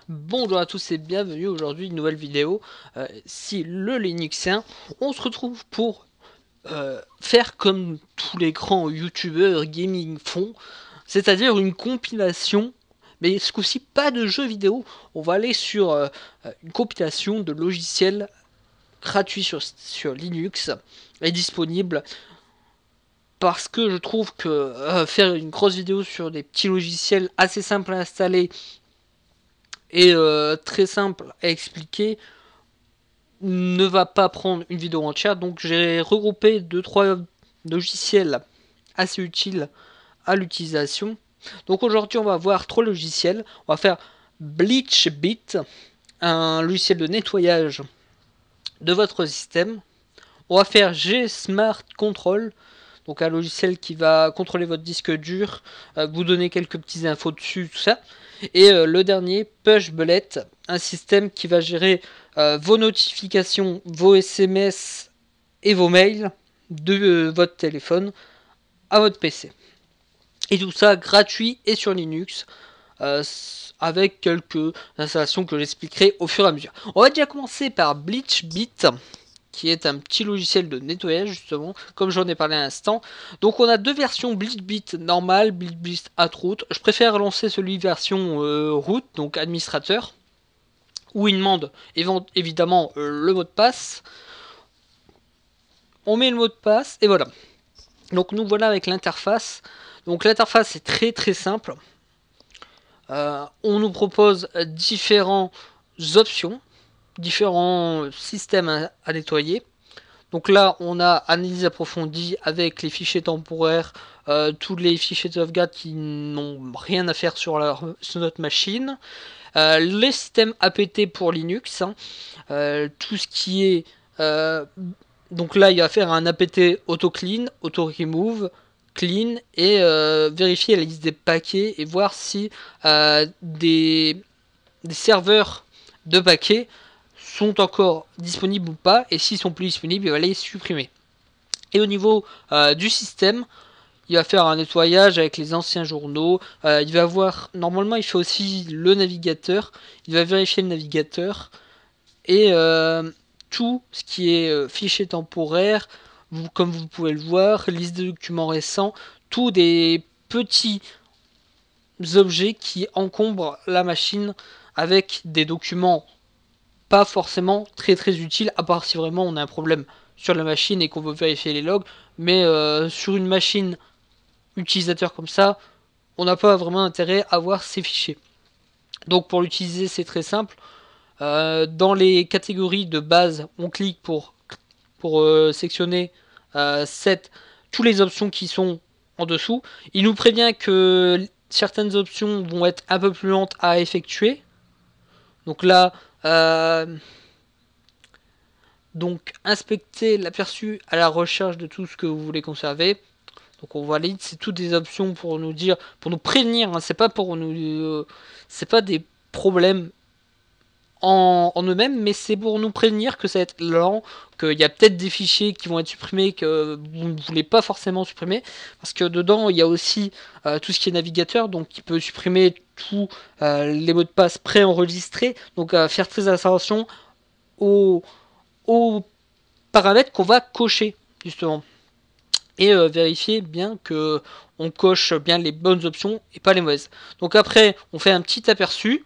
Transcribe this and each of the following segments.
Bonjour à tous et bienvenue aujourd'hui une nouvelle vidéo. Si le Linuxien, on se retrouve pour faire comme tous les grands youtubeurs gaming font, c'est-à-dire une compilation, mais ce coup-ci pas de jeux vidéo. On va aller sur une compilation de logiciels gratuits sur Linux et disponible parce que je trouve que faire une grosse vidéo sur des petits logiciels assez simples à installer et très simple à expliquer ne va pas prendre une vidéo entière. Donc j'ai regroupé 2-3 logiciels assez utiles à l'utilisation. Donc aujourd'hui on va voir 3 logiciels. On va faire BleachBit, un logiciel de nettoyage de votre système. On va faire GSmart Control, donc un logiciel qui va contrôler votre disque dur, vous donner quelques petites infos dessus, tout ça. Et le dernier, Pushbullet, un système qui va gérer vos notifications, vos SMS et vos mails de votre téléphone à votre PC. Et tout ça gratuit et sur Linux, avec quelques installations que j'expliquerai au fur et à mesure. On va déjà commencer par BleachBit, qui est un petit logiciel de nettoyage justement, comme j'en ai parlé à l'instant. Donc on a deux versions, BleachBit normal, BleachBit at root. Je préfère lancer celui version root, donc administrateur, où il demande évidemment le mot de passe. On met le mot de passe et voilà. Donc nous voilà avec l'interface. Donc l'interface est très simple. On nous propose différentes options, différents systèmes à nettoyer. Donc là, on a analyse approfondie avec les fichiers temporaires, tous les fichiers de sauvegarde qui n'ont rien à faire sur notre machine. Les systèmes apt pour Linux, hein, tout ce qui est... donc là, il va faire un apt auto-clean, auto-remove, clean et vérifier la liste des paquets et voir si des serveurs de paquets sont encore disponibles ou pas, et s'ils sont plus disponibles, il va les supprimer. Et au niveau du système, il va faire un nettoyage avec les anciens journaux, il va voir, normalement il fait aussi le navigateur, il va vérifier le navigateur, et tout ce qui est fichier temporaire, comme vous pouvez le voir, liste de documents récents, tous des petits objets qui encombrent la machine avec des documents pas forcément très utiles, à part si vraiment on a un problème sur la machine et qu'on veut vérifier les logs, mais sur une machine utilisateur comme ça, on n'a pas vraiment intérêt à voir ces fichiers. Donc pour l'utiliser, c'est très simple. Dans les catégories de base, on clique pour sectionner toutes les options qui sont en dessous. Il nous prévient que certaines options vont être un peu plus lentes à effectuer. Donc là, donc inspecter l'aperçu à la recherche de tout ce que vous voulez conserver. Donc on valide, c'est toutes des options pour nous dire, pour nous prévenir, hein, c'est pas pour nous, c'est pas des problèmes en eux-mêmes, mais c'est pour nous prévenir que ça va être lent, qu'il y a peut-être des fichiers qui vont être supprimés que vous ne voulez pas forcément supprimer, parce que dedans il y a aussi tout ce qui est navigateur, donc il peut supprimer tous les mots de passe préenregistrés, donc faire très attention aux paramètres qu'on va cocher justement, et vérifier bien que on coche bien les bonnes options et pas les mauvaises. Donc après on fait un petit aperçu,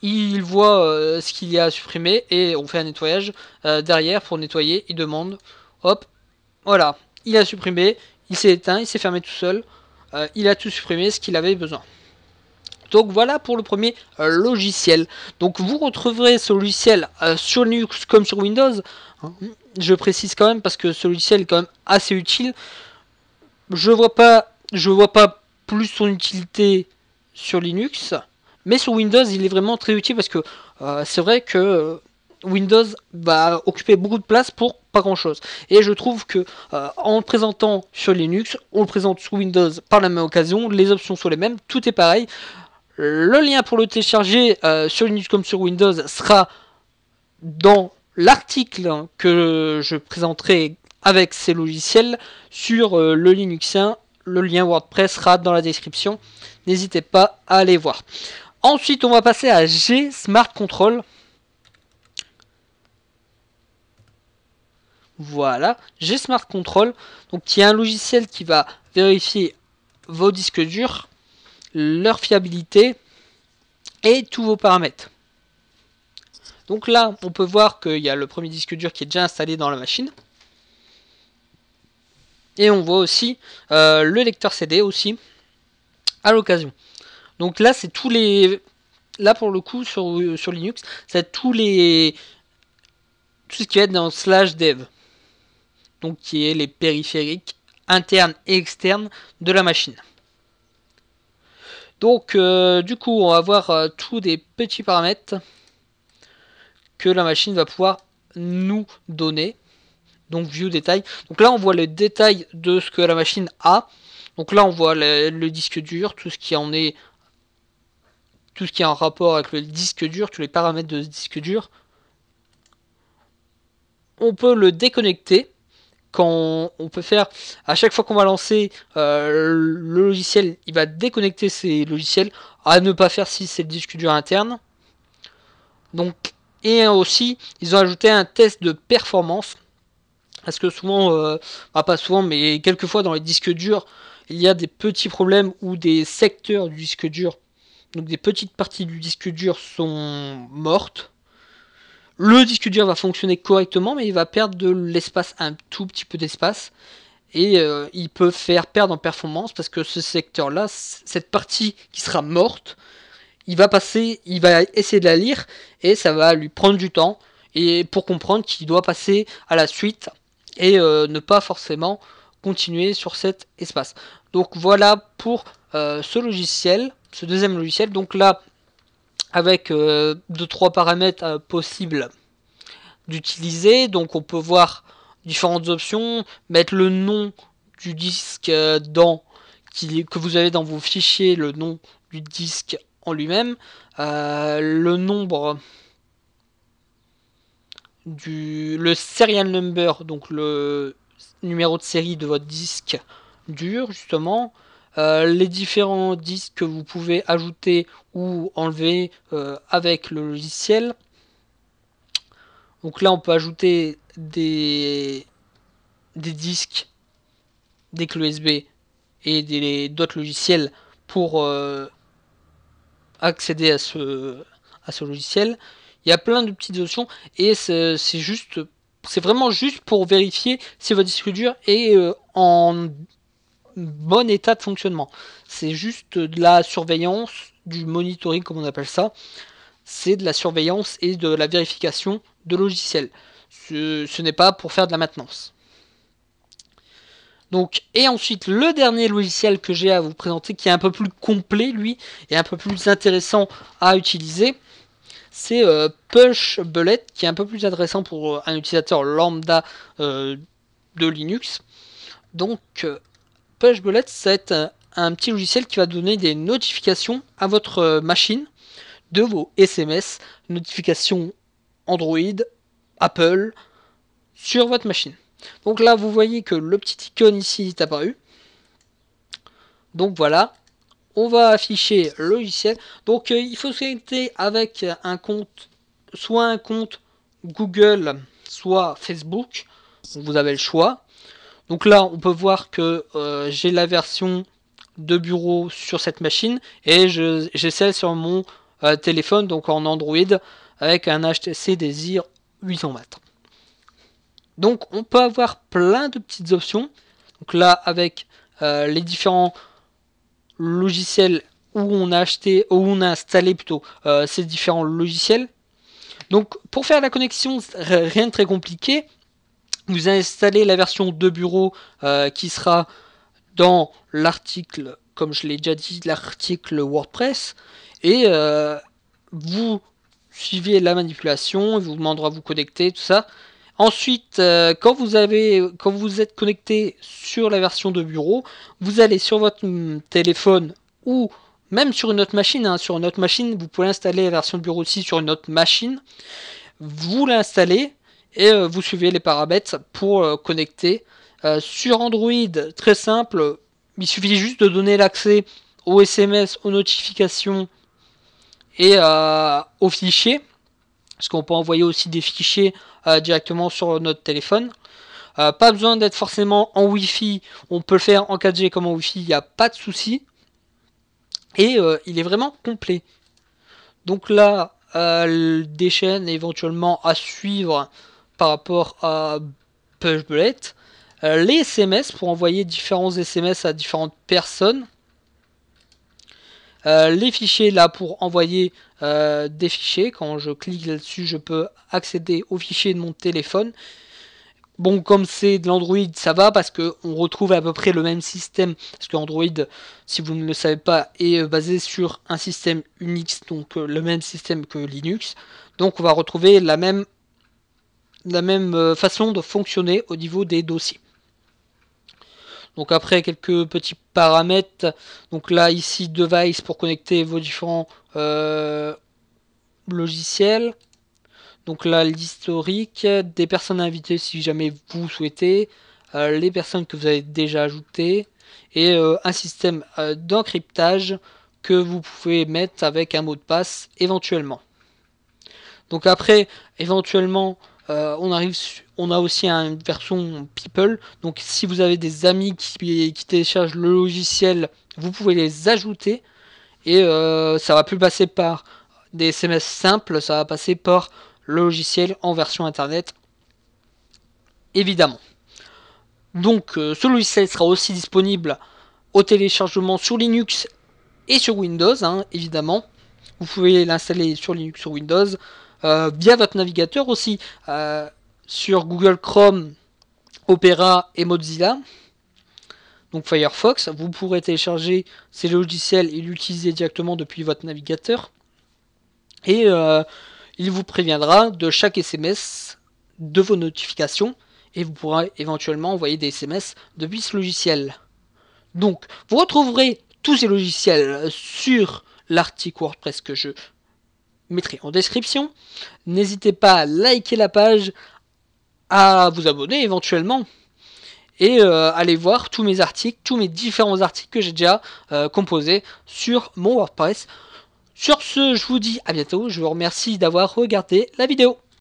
il voit ce qu'il y a à supprimer et on fait un nettoyage derrière pour nettoyer. Il demande, hop, voilà, il a supprimé, il s'est éteint, il s'est fermé tout seul, il a tout supprimé ce qu'il avait besoin. Donc voilà pour le premier logiciel. Donc vous retrouverez ce logiciel sur Linux comme sur Windows. Je précise quand même parce que ce logiciel est quand même assez utile. Je vois pas plus son utilité sur Linux. Mais sur Windows, il est vraiment très utile parce que c'est vrai que Windows va occuper beaucoup de place pour pas grand chose. Et je trouve que en le présentant sur Linux, on le présente sur Windows par la même occasion, les options sont les mêmes, tout est pareil. Le lien pour le télécharger sur Linux comme sur Windows sera dans l'article que je présenterai avec ces logiciels sur le Linuxien. Le lien WordPress sera dans la description. N'hésitez pas à aller voir. Ensuite, on va passer à G Smart Control. Voilà, G Smart Control, donc qui est un logiciel qui va vérifier vos disques durs, leur fiabilité et tous vos paramètres. Donc là, on peut voir qu'il y a le premier disque dur qui est déjà installé dans la machine. Et on voit aussi le lecteur CD aussi à l'occasion. Donc là, c'est tous les... Là, pour le coup, sur Linux, c'est tout ce qui va être dans /dev. Donc qui est les périphériques internes et externes de la machine. Donc du coup, on va voir tous des petits paramètres que la machine va pouvoir nous donner. Donc view détail. Donc là on voit le détail de ce que la machine a. Donc là on voit le disque dur, tout ce qui en est en rapport avec le disque dur, tous les paramètres de ce disque dur. On peut le déconnecter. Quand on peut faire, à chaque fois qu'on va lancer le logiciel, il va déconnecter ces logiciels, à ne pas faire si c'est le disque dur interne. Donc, et aussi, ils ont ajouté un test de performance. Parce que souvent, pas souvent, mais quelquefois dans les disques durs, il y a des petits problèmes où des secteurs du disque dur, donc des petites parties du disque dur sont mortes. Le disque dur va fonctionner correctement, mais il va perdre de l'espace, un tout petit peu d'espace. Et il peut faire perdre en performance parce que ce secteur-là, cette partie qui sera morte, il va essayer de la lire et ça va lui prendre du temps. Et pour comprendre qu'il doit passer à la suite et ne pas forcément continuer sur cet espace. Donc voilà pour ce logiciel, ce deuxième logiciel. Donc là, avec 2-3 paramètres possibles d'utiliser. Donc on peut voir différentes options, mettre le nom du disque que vous avez dans vos fichiers, le nom du disque en lui-même, le nombre le serial number, donc le numéro de série de votre disque dur justement, les différents disques que vous pouvez ajouter ou enlever avec le logiciel. Donc là on peut ajouter des disques, des clés USB et d'autres logiciels pour accéder à ce logiciel. Il y a plein de petites options et c'est vraiment juste pour vérifier si votre disque dur est en bon état de fonctionnement. C'est juste de la surveillance, du monitoring comme on appelle ça. C'est de la surveillance et de la vérification de logiciels. Ce n'est pas pour faire de la maintenance. Donc, et ensuite, le dernier logiciel que j'ai à vous présenter, qui est un peu plus complet, lui, et un peu plus intéressant à utiliser, c'est Pushbullet, qui est un peu plus intéressant pour un utilisateur lambda de Linux. Donc, Pushbullet, ça va être un petit logiciel qui va donner des notifications à votre machine de vos SMS, notifications Android, Apple, sur votre machine. Donc là, vous voyez que le petit icône ici est apparu. Donc voilà, on va afficher le logiciel. Donc il faut se connecter avec un compte, soit un compte Google, soit Facebook. Donc, vous avez le choix. Donc là, on peut voir que j'ai la version de bureau sur cette machine et j'ai celle sur mon téléphone, donc en Android, avec un HTC Desire 800 watts. Donc on peut avoir plein de petites options. Donc là avec les différents logiciels où on a installé plutôt ces différents logiciels. Donc pour faire la connexion, rien de très compliqué. Vous installez la version de bureau qui sera dans l'article, comme je l'ai déjà dit, l'article WordPress. Et vous suivez la manipulation, il vous demandera de vous connecter, tout ça. Ensuite, quand vous êtes connecté sur la version de bureau, vous allez sur votre téléphone ou même sur une autre machine. Sur une autre machine, vous pouvez installer la version de bureau aussi sur une autre machine. Vous l'installez et vous suivez les paramètres pour connecter. Sur Android, très simple, il suffit juste de donner l'accès aux SMS, aux notifications et aux fichiers, parce qu'on peut envoyer aussi des fichiers directement sur notre téléphone. Pas besoin d'être forcément en Wi-Fi, on peut le faire en 4G comme en Wi-Fi, il n'y a pas de souci. Et il est vraiment complet. Donc là, des chaînes éventuellement à suivre par rapport à Pushbullet. Les SMS pour envoyer différents SMS à différentes personnes. Les fichiers là pour envoyer des fichiers. Quand je clique là-dessus, je peux accéder aux fichiers de mon téléphone. Bon, comme c'est de l'Android, ça va parce qu'on retrouve à peu près le même système. Parce qu'Android, si vous ne le savez pas, est basé sur un système Unix, donc le même système que Linux. Donc on va retrouver la même façon de fonctionner au niveau des dossiers. Donc après quelques petits paramètres, donc là ici device pour connecter vos différents logiciels. Donc là l'historique, des personnes invitées si jamais vous souhaitez, les personnes que vous avez déjà ajoutées, et un système d'encryptage que vous pouvez mettre avec un mot de passe éventuellement. Donc après éventuellement on a aussi une version People. Donc si vous avez des amis qui téléchargent le logiciel, vous pouvez les ajouter. Et ça va plus passer par des SMS simples, ça va passer par le logiciel en version internet. Évidemment. Donc ce logiciel sera aussi disponible au téléchargement sur Linux et sur Windows, hein, évidemment. Vous pouvez l'installer sur Linux, sur Windows, via votre navigateur aussi, sur Google Chrome, Opera et Mozilla. Donc Firefox, vous pourrez télécharger ces logiciels et l'utiliser directement depuis votre navigateur. Et il vous préviendra de chaque SMS, de vos notifications, et vous pourrez éventuellement envoyer des SMS depuis ce logiciel. Donc, vous retrouverez tous ces logiciels sur l'article WordPress que je mettrai en description. N'hésitez pas à liker la page, à vous abonner éventuellement, et aller voir tous mes articles, tous mes différents articles que j'ai déjà composés sur mon WordPress. Sur ce, je vous dis à bientôt, je vous remercie d'avoir regardé la vidéo.